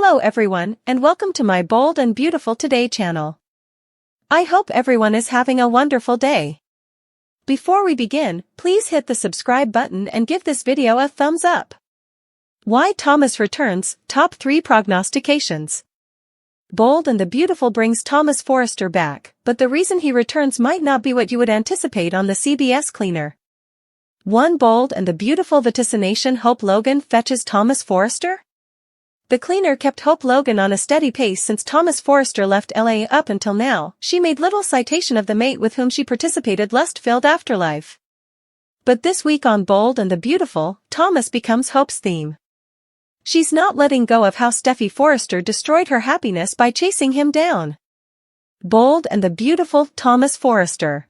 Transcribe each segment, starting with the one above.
Hello everyone, and welcome to my Bold and Beautiful Today channel. I hope everyone is having a wonderful day. Before we begin, please hit the subscribe button and give this video a thumbs up. Why Thomas returns, top 3 prognostications. Bold and the Beautiful brings Thomas Forrester back, but the reason he returns might not be what you would anticipate on the CBS cleaner. One Bold and the Beautiful vaticination: Hope Logan fetches Thomas Forrester? The cleaner kept Hope Logan on a steady pace since Thomas Forrester left LA. Up until now, she made little citation of the mate with whom she participated lust-filled afterlife. But this week on Bold and the Beautiful, Thomas becomes Hope's theme. She's not letting go of how Steffi Forrester destroyed her happiness by chasing him down. Bold and the Beautiful, Thomas Forrester.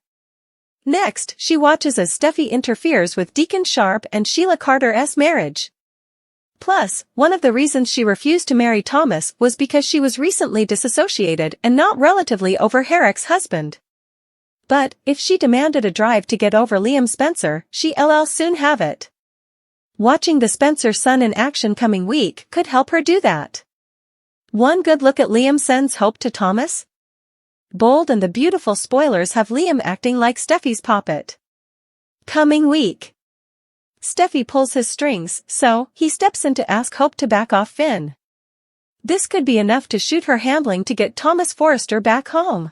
Next, she watches as Steffi interferes with Deacon Sharp and Sheila Carter's marriage. Plus, one of the reasons she refused to marry Thomas was because she was recently disassociated and not relatively over Herrick's husband. But, if she demanded a drive to get over Liam Spencer, she'll soon have it. Watching the Spencer son in action coming week could help her do that. One good look at Liam sends hope to Thomas. Bold and the Beautiful spoilers have Liam acting like Steffi's puppet. Coming week. Steffi pulls his strings, so he steps in to ask Hope to back off Finn. This could be enough to shoot her handling to get Thomas Forrester back home.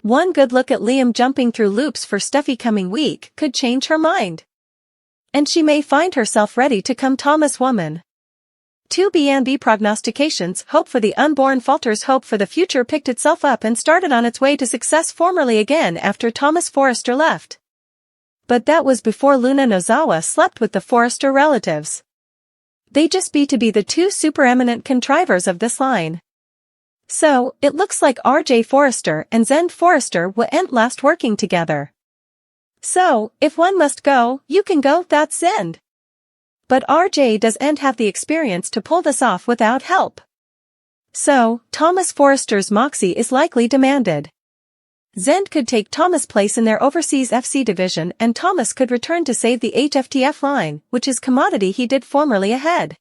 One good look at Liam jumping through loops for Steffi coming week could change her mind. And she may find herself ready to come Thomas woman. 2 B&B prognostications: Hope for the unborn falters. Hope for the future picked itself up and started on its way to success formerly again after Thomas Forrester left. But that was before Luna Nozawa slept with the Forrester relatives. They just be the two supereminent contrivers of this line. So, it looks like RJ Forrester and Zend Forrester will end last working together. So, if one must go, you can go, that's Zend. But RJ doesn't have the experience to pull this off without help. So, Thomas Forrester's moxie is likely demanded. Zend could take Thomas' place in their overseas FC division, and Thomas could return to save the HFTF line, which is commodity he did formerly ahead.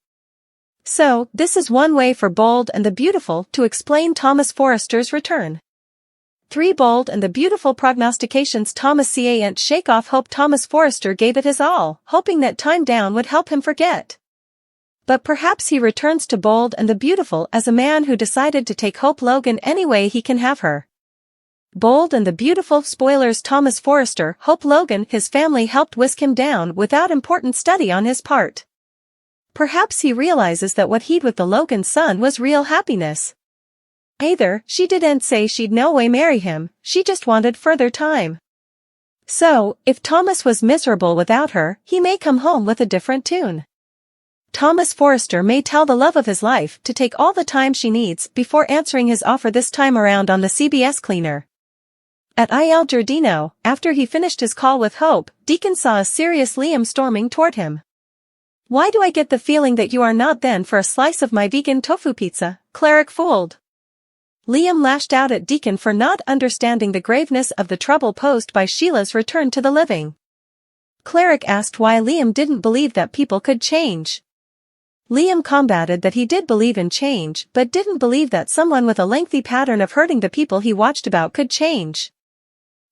So, this is one way for Bold and the Beautiful to explain Thomas Forrester's return. 3 Bold and the Beautiful prognostications: Thomas can't shake off Hope. Thomas Forrester gave it his all, hoping that time down would help him forget. But perhaps he returns to Bold and the Beautiful as a man who decided to take Hope Logan any way he can have her. Bold and the Beautiful spoilers: Thomas Forrester, Hope Logan. His family helped whisk him down without important study on his part. Perhaps he realizes that what he'd with the Logan son was real happiness. Either she didn't say she'd no way marry him, she just wanted further time. So, if Thomas was miserable without her, he may come home with a different tune. Thomas Forrester may tell the love of his life to take all the time she needs before answering his offer, this time around on the CBS cleaner. At Il Giardino, after he finished his call with Hope, Deacon saw a serious Liam storming toward him. "Why do I get the feeling that you are not then for a slice of my vegan tofu pizza, Cleric fooled?" Liam lashed out at Deacon for not understanding the graveness of the trouble posed by Sheila's return to the living. Cleric asked why Liam didn't believe that people could change. Liam combated that he did believe in change, but didn't believe that someone with a lengthy pattern of hurting the people he watched about could change.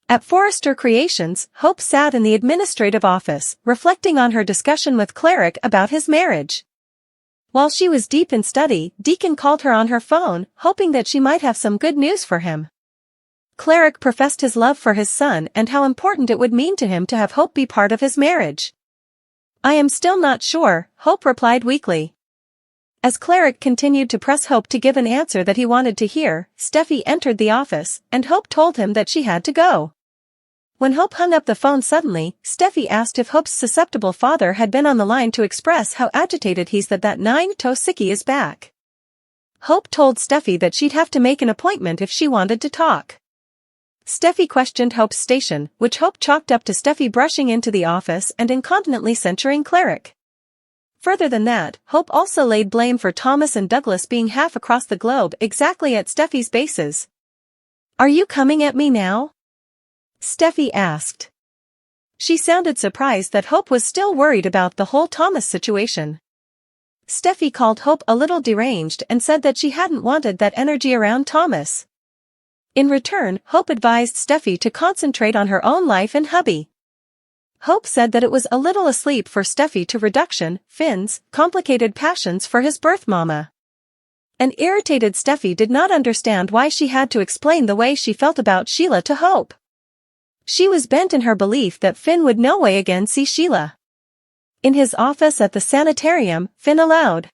At Forrester Creations, Hope sat in the administrative office, reflecting on her discussion with Cleric about his marriage. While she was deep in study, Deacon called her on her phone, hoping that she might have some good news for him. Cleric professed his love for his son and how important it would mean to him to have Hope be part of his marriage. "I am still not sure," Hope replied weakly. As Cleric continued to press Hope to give an answer that he wanted to hear, Steffi entered the office, and Hope told him that she had to go. When Hope hung up the phone suddenly, Steffi asked if Hope's susceptible father had been on the line to express how agitated he's that 9-to-Siki is back. Hope told Steffi that she'd have to make an appointment if she wanted to talk. Steffi questioned Hope's station, which Hope chalked up to Steffi brushing into the office and incontinently censuring Cleric. Further than that, Hope also laid blame for Thomas and Douglas being half across the globe exactly at Steffi's bases. "Are you coming at me now?" Steffi asked. She sounded surprised that Hope was still worried about the whole Thomas situation. Steffi called Hope a little deranged and said that she hadn't wanted that energy around Thomas. In return, Hope advised Steffi to concentrate on her own life and hubby. Hope said that it was a little asleep for Steffi to reduction Finn's complicated passions for his birth mama. An irritated Steffi did not understand why she had to explain the way she felt about Sheila to Hope. She was bent in her belief that Finn would no way again see Sheila. In his office at the sanitarium, Finn allowed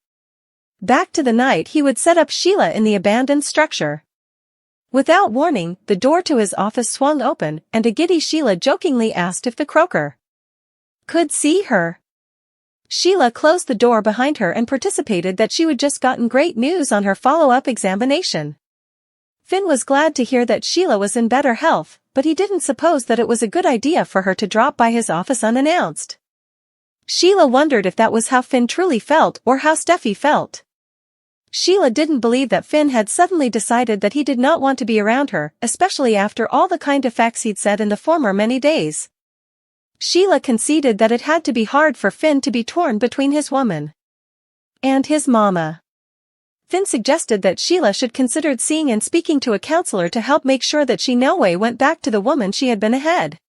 back to the night he would set up Sheila in the abandoned structure. Without warning, the door to his office swung open, and a giddy Sheila jokingly asked if the croaker could see her. Sheila closed the door behind her and participated that she would just gotten great news on her follow-up examination. Finn was glad to hear that Sheila was in better health, but he didn't suppose that it was a good idea for her to drop by his office unannounced. Sheila wondered if that was how Finn truly felt or how Steffi felt. Sheila didn't believe that Finn had suddenly decided that he did not want to be around her, especially after all the kind of facts he'd said in the former many days. Sheila conceded that it had to be hard for Finn to be torn between his woman and his mama. Finn suggested that Sheila should consider seeing and speaking to a counselor to help make sure that she no way went back to the woman she had been ahead.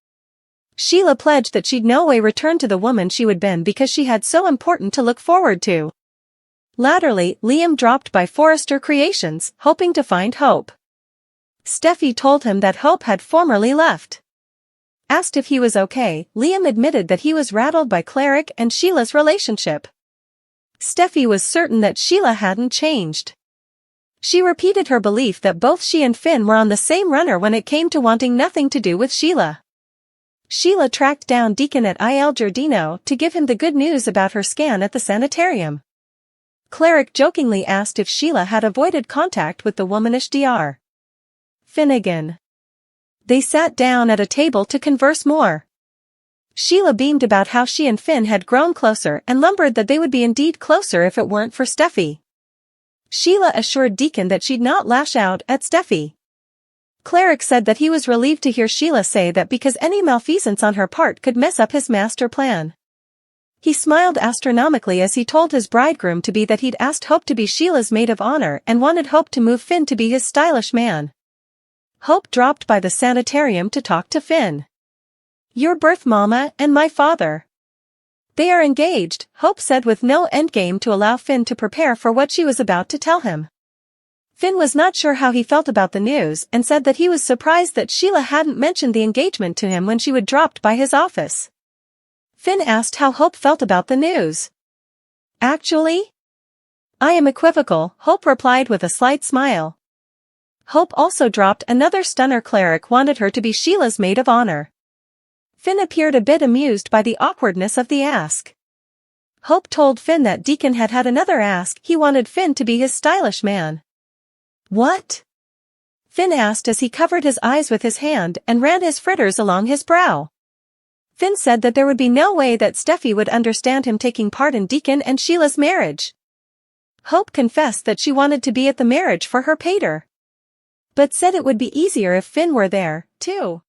Sheila pledged that she'd no way return to the woman she would been because she had so important to look forward to. Latterly, Liam dropped by Forrester Creations, hoping to find Hope. Steffi told him that Hope had formerly left. Asked if he was okay, Liam admitted that he was rattled by Cleric and Sheila's relationship. Steffi was certain that Sheila hadn't changed. She repeated her belief that both she and Finn were on the same runner when it came to wanting nothing to do with Sheila. Sheila tracked down Deacon at Il Giardino to give him the good news about her scan at the sanitarium. Cleric jokingly asked if Sheila had avoided contact with the womanish Dr. Finnegan. They sat down at a table to converse more. Sheila beamed about how she and Finn had grown closer and lumbered that they would be indeed closer if it weren't for Steffi. Sheila assured Deacon that she'd not lash out at Steffi. Cleric said that he was relieved to hear Sheila say that because any malfeasance on her part could mess up his master plan. He smiled astronomically as he told his bridegroom-to-be that he'd asked Hope to be Sheila's maid of honor and wanted Hope to move Finn to be his stylish man. Hope dropped by the sanitarium to talk to Finn. Your birth mama and my father. They are engaged, Hope said with no endgame to allow Finn to prepare for what she was about to tell him. Finn was not sure how he felt about the news and said that he was surprised that Sheila hadn't mentioned the engagement to him when she would dropped by his office. Finn asked how Hope felt about the news. Actually, I am equivocal, Hope replied with a slight smile. Hope also dropped another stunner. Cleric wanted her to be Sheila's maid of honor. Finn appeared a bit amused by the awkwardness of the ask. Hope told Finn that Deacon had had another ask. He wanted Finn to be his stylish man. What? Finn asked as he covered his eyes with his hand and ran his fritters along his brow. Finn said that there would be no way that Steffi would understand him taking part in Deacon and Sheila's marriage. Hope confessed that she wanted to be at the marriage for her pater, but said it would be easier if Finn were there, too.